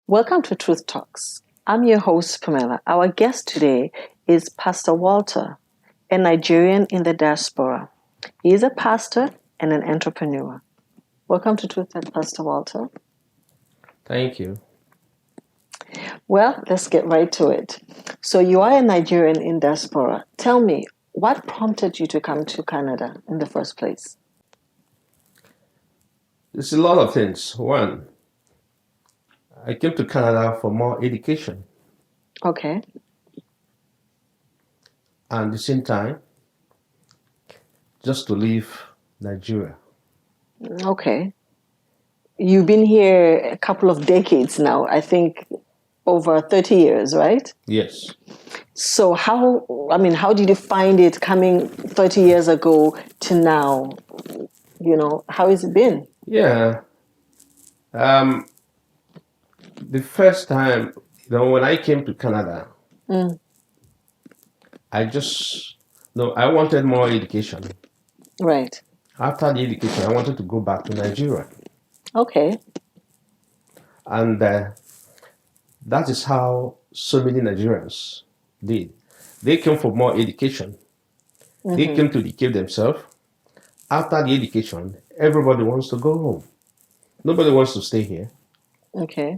Welcome to Truth Talks. I'm your host, Pamela. Our guest today is Pastor Walter, a Nigerian in the diaspora. He is a pastor and an entrepreneur. Welcome to Truth Talks, Pastor Walter. Thank you. Well, let's get right to it. So you are a Nigerian in diaspora. Tell me, what prompted you to come to Canada in the first place? There's a lot of things. One, I came to Canada for more education, Okay. and at the same time, just to leave Nigeria. Okay. You've been here a couple of decades now, I think over 30 years, right? Yes. So how did you find it coming 30 years ago to now? How has it been? Yeah. The first time, when I came to Canada, I wanted more education. Right. After the education, I wanted to go back to Nigeria. Okay. And that is how so many Nigerians did. They came for more education. They came to educate themselves. After the education, everybody wants to go home. Nobody wants to stay here. Okay.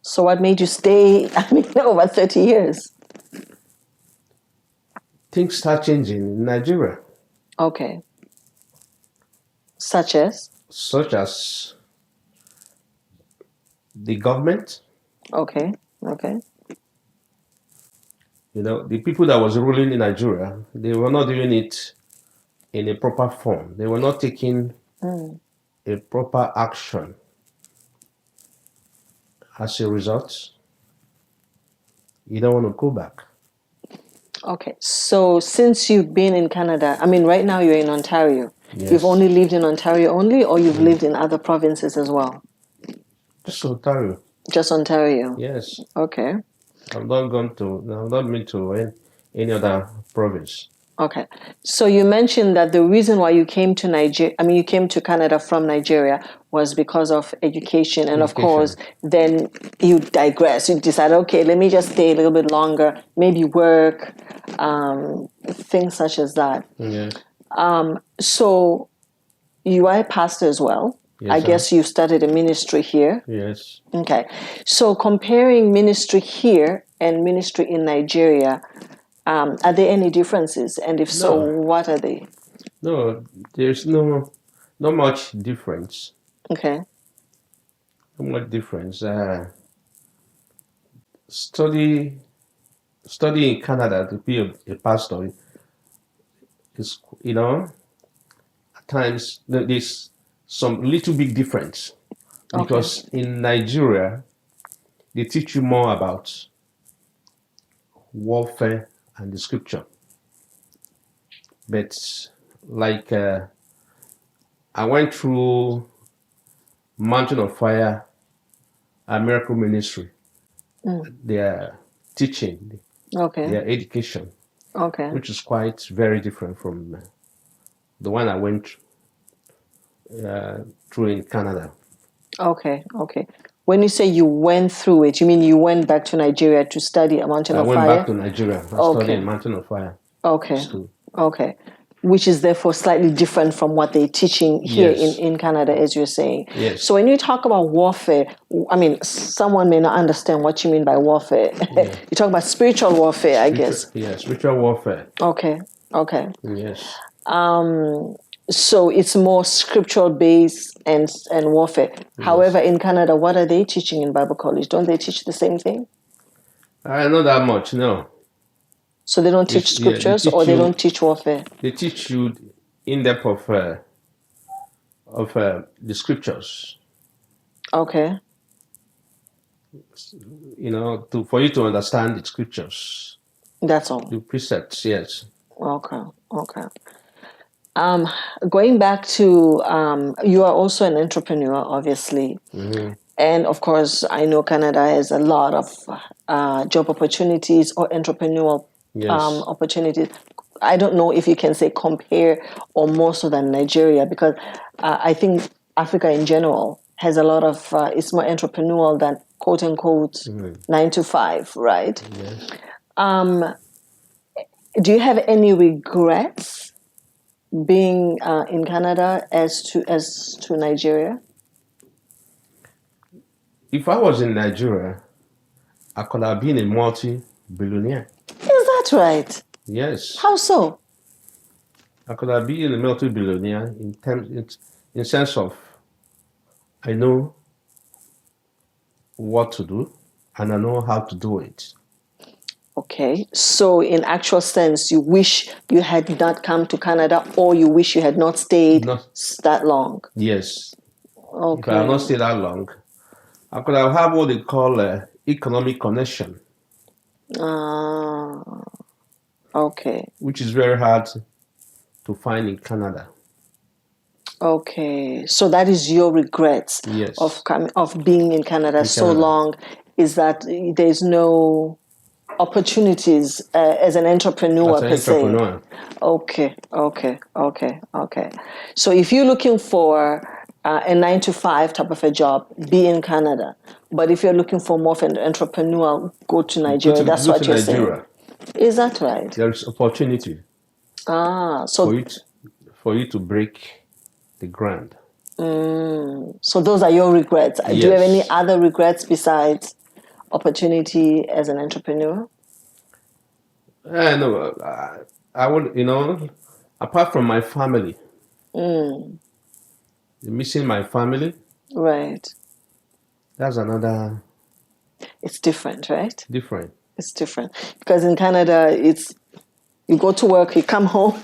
So what made you stay, over 30 years? Things start changing in Nigeria, Okay. Such as? such as the government. Okay. Okay. The people that was ruling in Nigeria, they were not doing it in a proper form. They were not taking a proper action. As a result, you don't want to go back. Okay. So since you've been in Canada, right now you're in Ontario. Yes. You've only lived in Ontario only, or you've lived in other provinces as well? Just Ontario. Just Ontario? Yes. Okay. I've not been to any other province. Okay. So you mentioned that the reason why you came to you came to Canada from Nigeria was because of education. And of course, then you digress. You decided, okay, let me just stay a little bit longer, maybe work, things such as that. Yes. So you are a pastor as well. Yes, I guess you started a ministry here. Yes. Okay. So comparing ministry here and ministry in Nigeria, are there any differences? And if so, what are they? No, there's not much difference. Okay. Not much difference. Study in Canada to be a pastor is, at times there's some little big difference, because in Nigeria they teach you more about warfare and the scripture. But like I went through Mountain of Fire and Miracle Ministry. Their teaching, their education, which is quite very different from the one I went through in Canada. Okay. When you say you went through it, you mean you went back to Nigeria to study at Mountain of Fire? I went back to Nigeria. I studied in Mountain of Fire. School. Okay. Which is therefore slightly different from what they're teaching here in Canada, as you're saying. Yes. So when you talk about warfare, someone may not understand what you mean by warfare. Yeah. You talk about spiritual warfare, I guess. Yeah, spiritual warfare. Okay. Yes. So it's more scriptural based and warfare. Yes. However, in Canada, what are they teaching in Bible college? Don't they teach the same thing? Not that much, no. So they don't teach scriptures, they don't teach warfare? They teach you in depth of the scriptures. Okay. For you to understand the scriptures. That's all. The precepts, yes. Okay. Going back to, you are also an entrepreneur, obviously. Mm-hmm. And of course, I know Canada has a lot of job opportunities or entrepreneurial opportunities. I don't know if you can say compare or more so than Nigeria, because I think Africa in general has a lot of, it's more entrepreneurial than quote unquote 9 to 5, right? Yeah. Do you have any regrets being in Canada as to Nigeria? If I was in Nigeria, I could have been a multi-billionaire. Is that right? Yes. How so? I could have been a multi-billionaire in sense of I know what to do and I know how to do it. Okay, so in actual sense, you wish you had not come to Canada, or you wish you had not stayed Not that long. yes. If I had not Okay. stayed that long, I could have had what they call economic connection, Ah, okay. which is very hard to find in Canada. Okay. So that is your regrets Yes, of being in Canada in so Canada. long, is that there's no opportunities as an entrepreneur As an per se. entrepreneur, Okay. So if you're looking for a 9 to 5 type of a job, be in Canada. But if you're looking for more of an entrepreneur, go to Nigeria. That's go what to you're saying. Nigeria. Is that right? There is opportunity Ah, for so you to break the ground. so those are your regrets. Do you have any Yes. other regrets besides opportunity as an entrepreneur? No, I would, apart from my family, missing my family, Right. that's another It's different, right? different. It's different because in Canada, it's you go to work, you come home,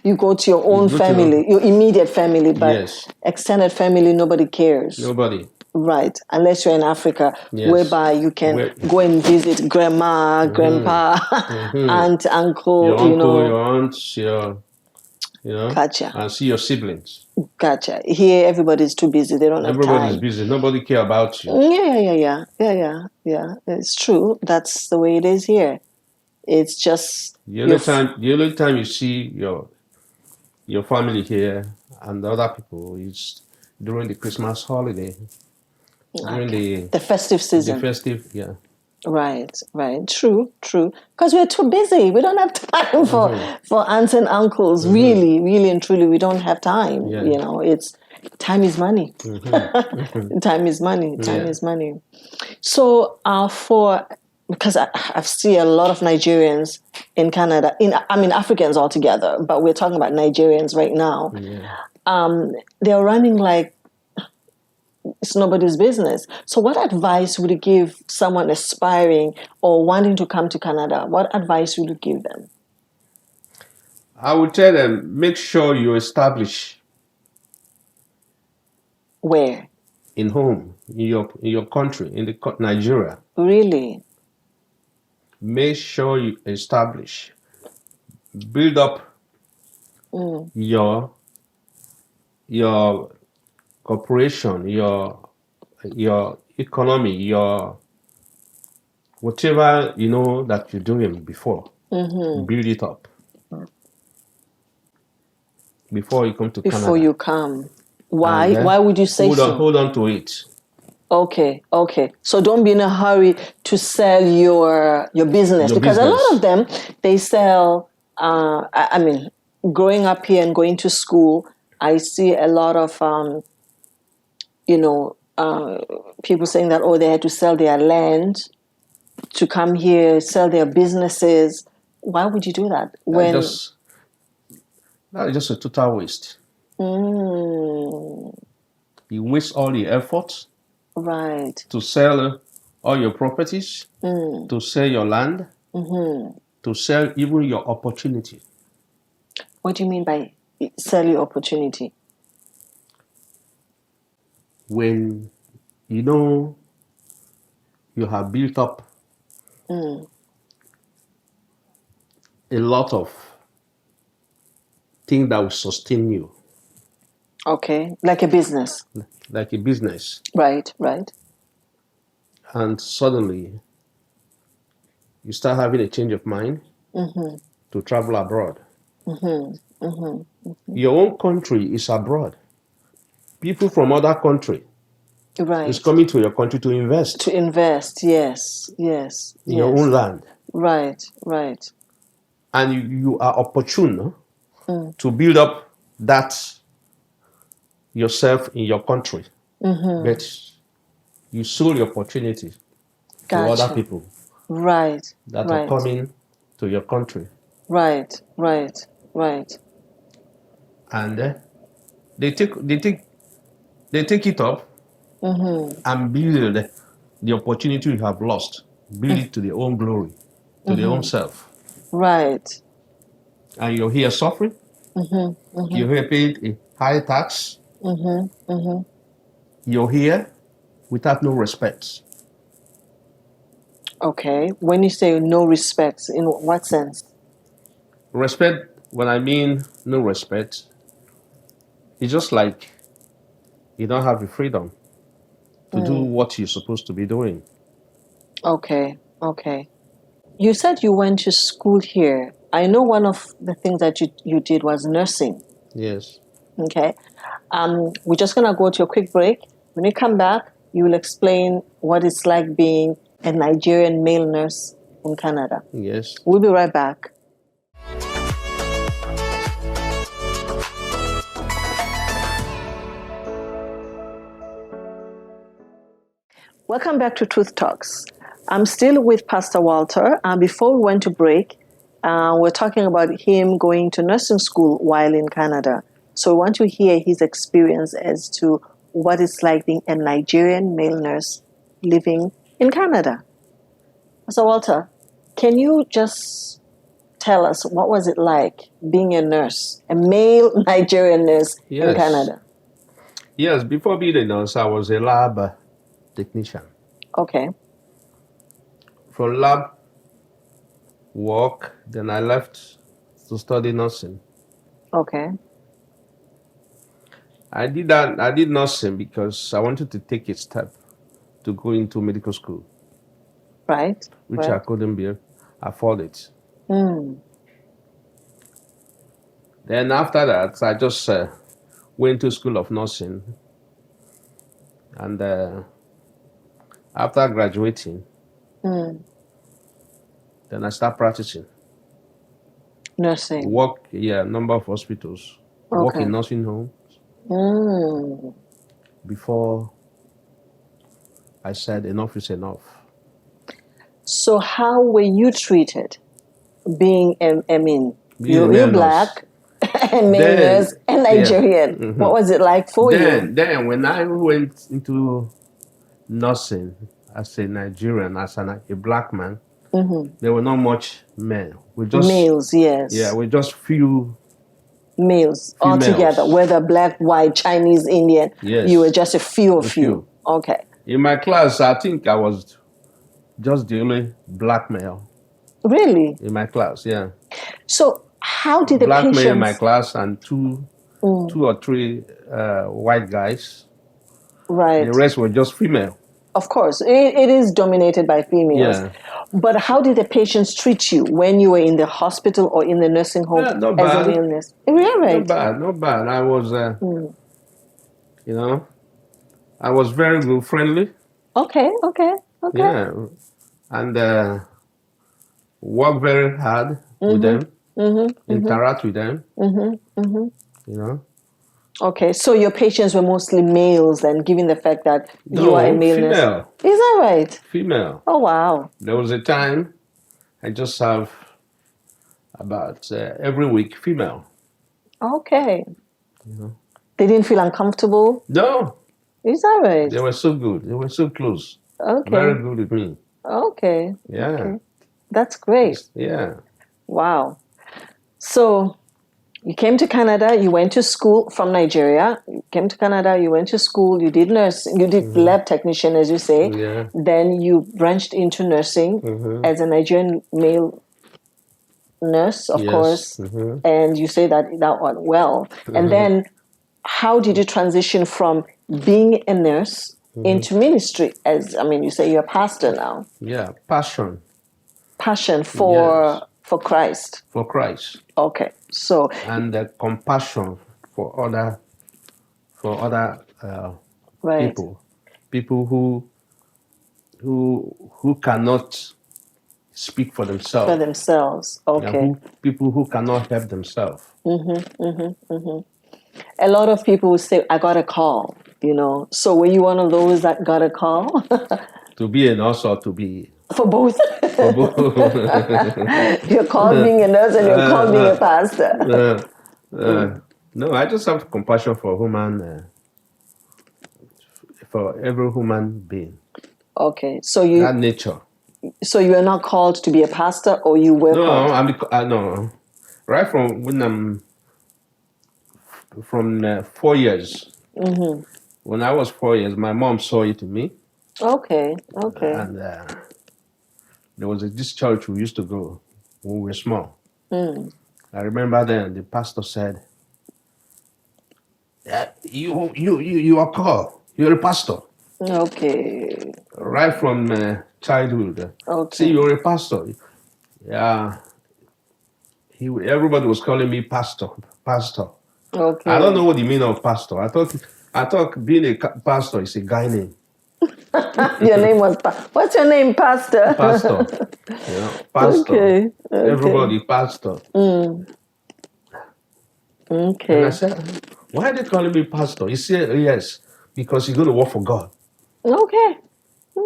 you go to your You own go to, family, your immediate family, but yes, extended family, nobody cares. nobody. Right, unless you're in Africa, Yes. whereby you can Where, go and visit grandma, grandpa, aunt, your uncle, uncle, your aunts, Gotcha, and see your siblings. gotcha. Here, everybody's too busy; they don't have Everybody's time. busy. Nobody care about you. Yeah. It's true. That's the way it is here. It's just your The only time you see your family here and the other people is during the Christmas holiday, during okay. The festive the season. festive, yeah. Right. True. Because we're too busy. We don't have time for aunts and uncles. Really and truly, we don't have time. Yeah. It's time is money. Time is money. Time Yeah. is money. So, because I've seen a lot of Nigerians in Canada. Africans altogether, but we're talking about Nigerians right now. Yeah. They're running like it's nobody's business. So what advice would you give someone aspiring or wanting to come to Canada? What advice would you give them? I would tell them make sure you establish Where? in home in your country Nigeria. Really? Make sure you establish, build up your corporation, your economy, your whatever that you're doing before. Build it up before you come to Before Canada. you come. And Why? then Why would you say so? hold on to it. Okay. So don't be in a hurry to sell your business Your because a lot business. of them they sell. Growing up here and going to school, I see a lot of people saying that they had to sell their land to come here, sell their businesses. Why would you do that? That is just a total waste. You waste all the effort Right. to sell all your properties, to sell your land, to sell even your opportunity. What do you mean by sell your opportunity? When you have built up a lot of things that will sustain you. Okay, like a business. Like a business. Right. And suddenly you start having a change of mind to travel abroad. Your own country is abroad. People from other country Right. It's coming to your country to invest. To invest, yes. In your own land. Right. And you are opportune to build up that yourself in your country. But you sold your opportunity to other people. Right. That are coming to your country. Right. And they take it up and build the opportunity you have lost. Build it to their own glory, to their own self. Right. And you're here suffering. You're here paying a high tax. You're here without no respect. Okay. When you say no respect, in what sense? Respect, when I mean no respect, it's just like you don't have the freedom to do what you're supposed to be doing. Okay. You said you went to school here. I know one of the things that you did was nursing. Yes. Okay. We're just going to go to a quick break. When you come back, you will explain what it's like being a Nigerian male nurse in Canada. Yes. We'll be right back. Welcome back to Truth Talks. I'm still with Pastor Walter. Before we went to break, we're talking about him going to nursing school while in Canada. So we want to hear his experience as to what it's like being a Nigerian male nurse living in Canada. Pastor Walter, can you just tell us what was it like being a nurse, a male Nigerian nurse in Canada? Yes, before being a nurse, I was a lab technician. Okay. From lab work, then I left to study nursing. Okay. I did nursing because I wanted to take a step to go into medical school. Right. Which I couldn't afford it. Then after that, I just went to school of nursing. And after graduating, then I started practicing. Nursing. Work, number of hospitals. Okay. Work in nursing homes. Before I said enough is enough. So how were you treated being you're black and male nurse and Nigerian. What was it like for you? Then when I went into nursing as a Nigerian, as a black man, there were not much men. We just males, yes. Yeah, we just few males altogether, whether black, white, Chinese, Indian. Yes. You were just a few of you. Okay. In my class, I think I was just the only black male. Really? In my class, yeah. So how did the black patients... male in my class and two or three white guys. Right. The rest were just female. Of course, it is dominated by females. Yeah. But how did the patients treat you when you were in the hospital or in the nursing home as a male nurse? Really? Not bad. I was, I was very good, friendly. Okay. Yeah, and work very hard with them, interact with them, Okay, so your patients were mostly males then, given the fact that you are a male nurse? Female. Is that right? Female. Oh, wow. There was a time I just have about every week female. Okay. They didn't feel uncomfortable? No. Is that right? They were so good. They were so close. Okay. Very good with me. Okay. Yeah. Okay. That's great. Yeah. Wow. So you came to Canada, you went to school from Nigeria, you came to Canada, you went to school, you did nursing, you did lab technician, as you say. Yeah. Then you branched into nursing as a Nigerian male nurse, of course. And you say that went well. And then how did you transition from being a nurse into ministry? You say you're a pastor now. Yeah, passion. Passion for Christ. For Christ. Okay, so and compassion for other right. people who cannot speak for For themselves. themselves. Yeah, Okay. people who cannot help themselves. A lot of people will say, I got a call, So were you one of those that got a call? To be a nurse or to be For both. for both. You're called being a nurse and you're called being a pastor. No, I just have compassion for for every human being. Okay. That nature. So you are not called to be a pastor, or you were No, called? no. Right from when I'm from 4 years. When I was 4 years, my mom saw it in me, Okay. and there was this church we used to go when we were small. I remember then the pastor said, "Yeah, you are called. You're a pastor." Okay. Right from childhood. See, Okay. you're a pastor. Yeah, everybody was calling me pastor, pastor. I don't Okay. know what the meaning of pastor. I thought being a pastor is a guy name. Your name was what's your name, Pastor? Pastor, pastor. Okay. Okay. Everybody pastor. And I Okay. said, why are they calling me pastor? He said, yes, because you're going to work for God. Okay. I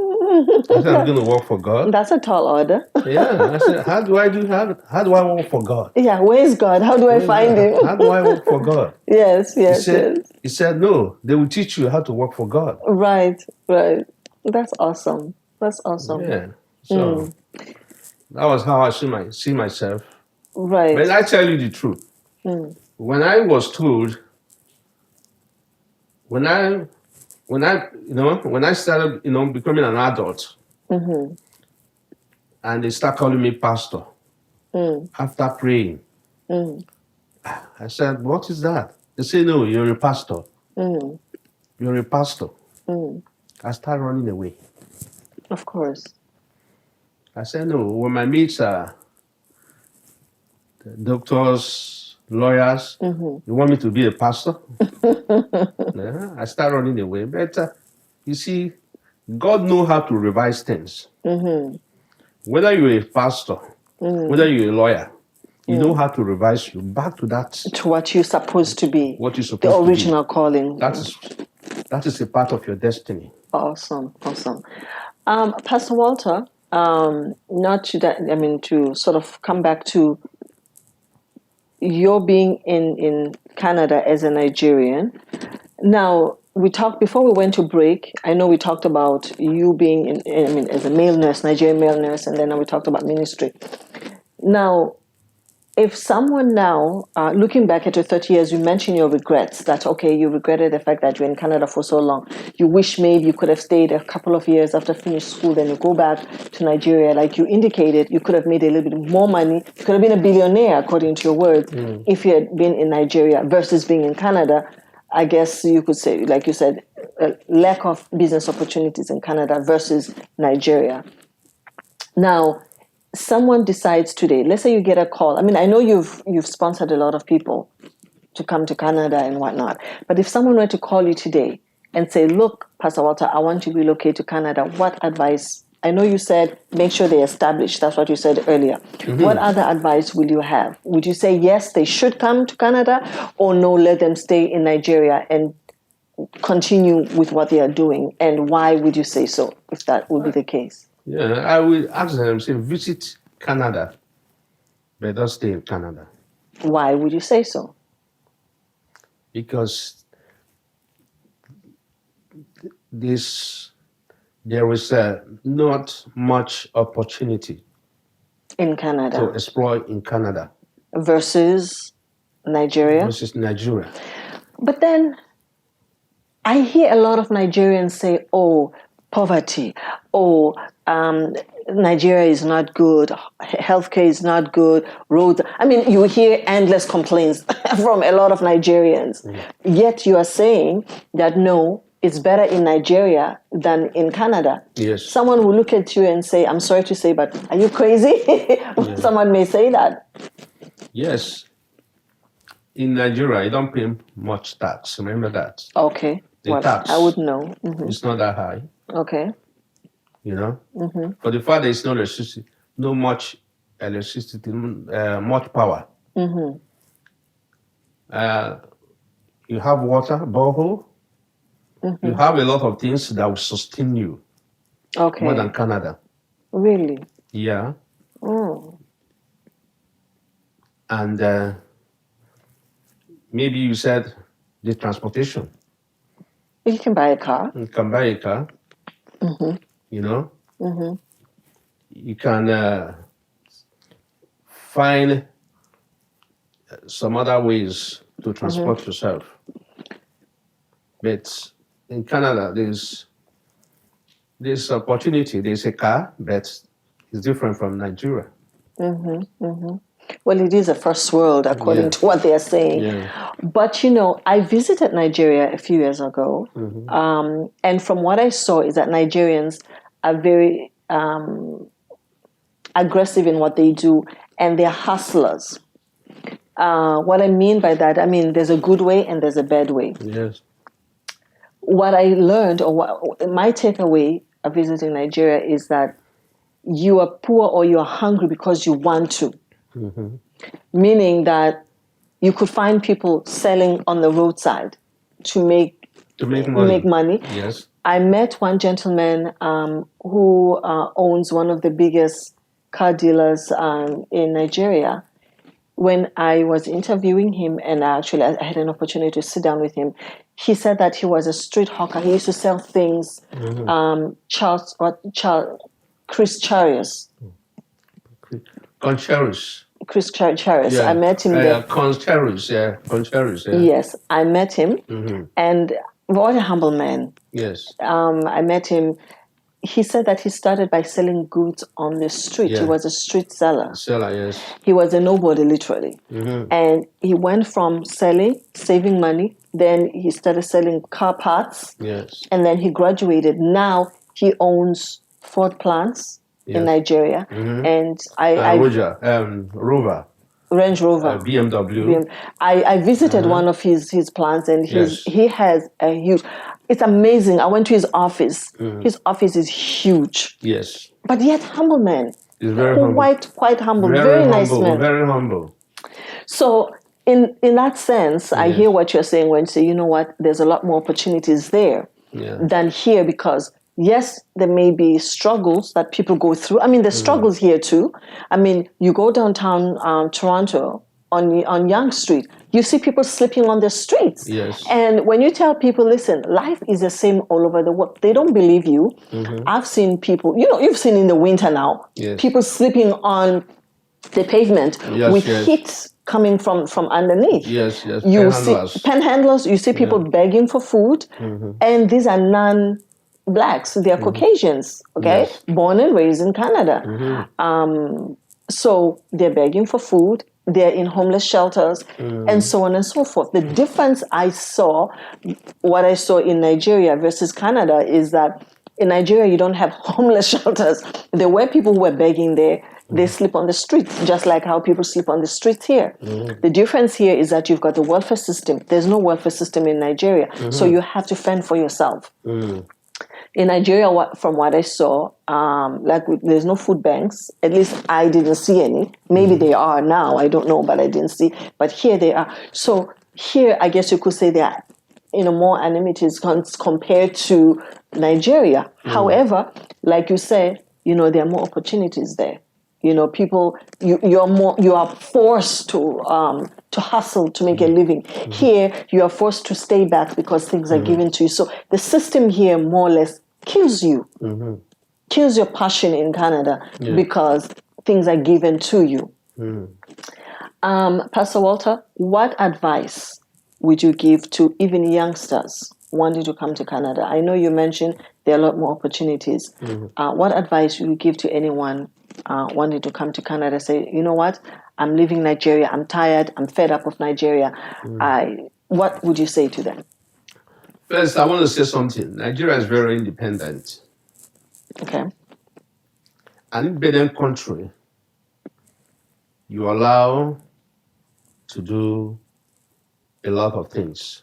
said, I'm going to work for God. That's a tall order. Yeah. I said, how do I work for God? Yeah. Where's God? How do I find him? How do I work for God? Yes. Yes. Yes. He said, no, they will teach you how to work for God. Right. Right. That's awesome. That's awesome. Yeah. So that was how I see myself. Right. But I tell you the truth. When I was told, when I started, becoming an adult, and they start calling me pastor after praying, I said, what is that? They say, no, you're a pastor. You're a pastor. I start running away. Of course. I said, no, when my mates are doctors, lawyers, you want me to be a pastor? Yeah, I start running away. But you see, God knows how to revise things. Whether you're a pastor, whether you're a lawyer, you know how to revise you back to that. To what you're supposed to be. What you're supposed the to be. original calling. That is a part of your destiny. Awesome. Awesome. Pastor Walter, not to that, to sort of come back to your being in Canada as a Nigerian. Now, we talked before we went to break. I know we talked about you being as a male nurse, Nigerian male nurse, and then we talked about ministry. Now, if someone now, looking back at your 30 years, you mentioned your regrets, that, okay, you regretted the fact that you're in Canada for so long. You wish maybe you could have stayed a couple of years after finished school, then you go back to Nigeria. Like you indicated, you could have made a little bit more money. You could have been a billionaire, according to your words, if you had been in Nigeria versus being in Canada. I guess you could say, like you said, a lack of business opportunities in Canada versus Nigeria. Now, someone decides today, let's say you get a call. I know you've sponsored a lot of people to come to Canada and whatnot. But if someone were to call you today and say, look, Pastor Walter, I want to relocate to Canada, what advice? I know you said make sure they establish. That's what you said earlier. What other advice will you have? Would you say, yes, they should come to Canada, or no, let them stay in Nigeria and continue with what they are doing? And why would you say so, if that would be the case? Yeah, I will ask them, say, visit Canada, but don't stay in Canada. Why would you say so? Because there is not much opportunity in Canada to explore in Canada versus Nigeria. But then I hear a lot of Nigerians say, oh, poverty, oh, Nigeria is not good, healthcare is not good, roads. You hear endless complaints from a lot of Nigerians. Yet you are saying that no, it's better in Nigeria than in Canada. Yes. Someone will look at you and say, I'm sorry to say, but are you crazy? Someone may say that. Yes. In Nigeria, you don't pay much tax. Remember that. Okay. The Well, tax I would know. is not that high. Okay. You know, for the fact there is no electricity, no much electricity, much power. You have water, borehole. You have a lot of things that will sustain you Okay. more than Canada. Really? Yeah. Oh. And maybe you said the transportation. You can buy a car. You can buy a car. You know, you can find some other ways to transport yourself. But in Canada, there's opportunity. There's a car, but it's different from Nigeria. Well, it is a first world, according to what they're saying. Yeah. But, I visited Nigeria a few years ago. And from what I saw is that Nigerians are very aggressive in what they do, and they're hustlers. What I mean by that, there's a good way and there's a bad way. Yes. What I learned, or my takeaway of visiting Nigeria, is that you are poor or you are hungry because you want to. Meaning that you could find people selling on the roadside to make money. Yes. I met one gentleman who owns one of the biggest car dealers in Nigeria. When I was interviewing him, and I had an opportunity to sit down with him, he said that he was a street hawker. He used to sell things, Chris Charius. Concherus. Chris Charius. Yeah. I met him there. Concherus, yeah. Concherus, yeah. Yes, I met him, and what a humble man. Yes. I met him. He said that he started by selling goods on the street. Yeah. He was a street seller. Yes. He was a nobody, literally. And he went from selling, saving money, then he started selling car parts. Yes. And then he graduated. Now he owns Ford plants in Nigeria. And Rover. Range Rover. BMW. I visited one of his plants, and he has a huge. It's amazing. I went to his office. His office is huge. Yes. But yet humble man. He's very humble. Quite humble. Very nice man. Very humble. So in that sense, I hear what you're saying when you say, you know what, there's a lot more opportunities there than here, because yes, there may be struggles that people go through. There's struggles here too. You go downtown Toronto on Yonge Street, you see people sleeping on the streets. Yes. And when you tell people, listen, life is the same all over the world, they don't believe you. I've seen people, you've seen in the winter now, people sleeping on the pavement with heat coming from underneath. Yes. You see panhandlers, you see people begging for food, and these are non-blacks, they are Caucasians, okay? Yes. Born and raised in Canada. So they're begging for food, they're in homeless shelters, and so on and so forth. The difference what I saw in Nigeria versus Canada, is that in Nigeria, you don't have homeless shelters. There were people who were begging there. They sleep on the streets, just like how people sleep on the streets here. The difference here is that you've got the welfare system. There's no welfare system in Nigeria, so you have to fend for yourself. In Nigeria, from what I saw, there's no food banks. At least I didn't see any. Maybe they are now. I don't know, but I didn't see. But here they are. So here, I guess you could say they are, more amenities compared to Nigeria. However, like you said, there are more opportunities there. People, you are forced to hustle to make a living. Here, you are forced to stay back because things are given to you. So the system here more or less kills you, kills your passion in Canada because things are given to you. Pastor Walter, what advice would you give to even youngsters wanting to come to Canada? I know you mentioned there are a lot more opportunities. What advice would you give to anyone wanting to come to Canada? Say, you know what, I'm leaving Nigeria, I'm tired, I'm fed up of Nigeria. What would you say to them? First, I want to say something. Nigeria is very independent. Okay. An independent country, you allow to do a lot of things.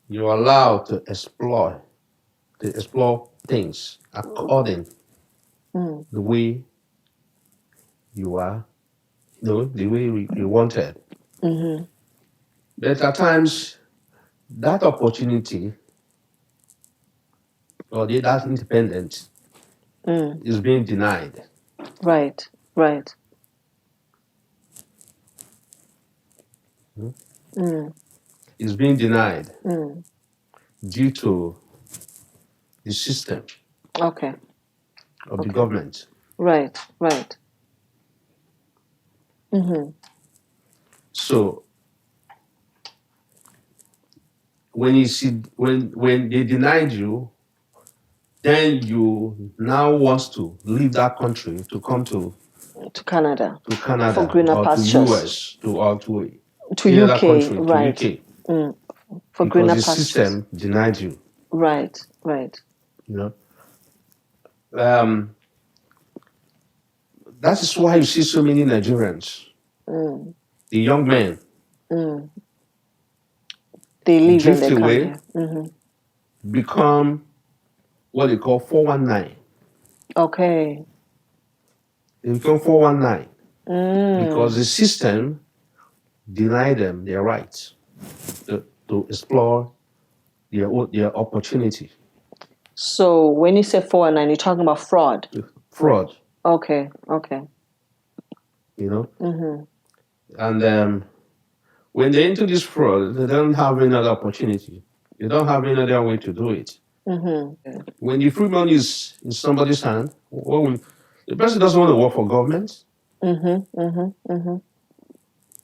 You're allowed to explore things according the way you are, the way you wanted. But at times, that opportunity or that independence is being denied. Right, right. It's being denied due to the system Okay. of the government. Right, right. So when you see when they denied you, then you now want to leave that country to come to Canada. Canada For greener or to pastures. US or to To any other UK, country, to right. UK, For because greener the pastures. system denied you. Right, right. That is why you see so many Nigerians, the young men, They live and drift they come away, here. become what they call 419. Okay. They become 419 because the system denied them their rights to explore their opportunity. So when you say 419, you're talking about fraud. Fraud, Okay, okay. And when they into this fraud, they don't have any other opportunity. They don't have any other way to do it. When the free money is in somebody's hand, the person doesn't want to work for government.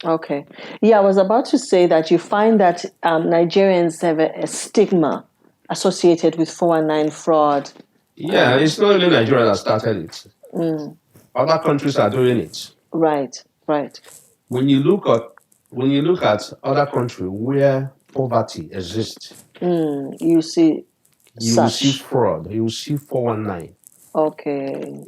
Okay. Yeah, I was about to say that you find that Nigerians have a stigma associated with 419 fraud. Yeah, it's not only Nigeria that started it. Other countries are doing it. Right, right. When you look at other countries where poverty exists, You see you will see such. fraud. You will see 419. Okay,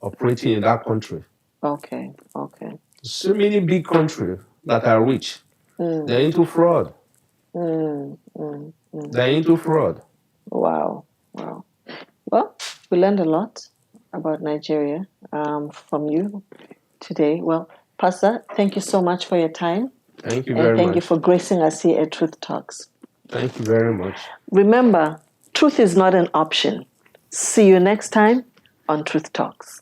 Operating in that country. okay, okay. So many big countries that are rich, they're into fraud. They're into fraud. Wow, wow. Well, we learned a lot about Nigeria from you today. Well, Pastor, thank you so much for your time. Thank you And very thank much. you for gracing us here at Truth Talks. Thank you very much. Remember, truth is not an option. See you next time on Truth Talks.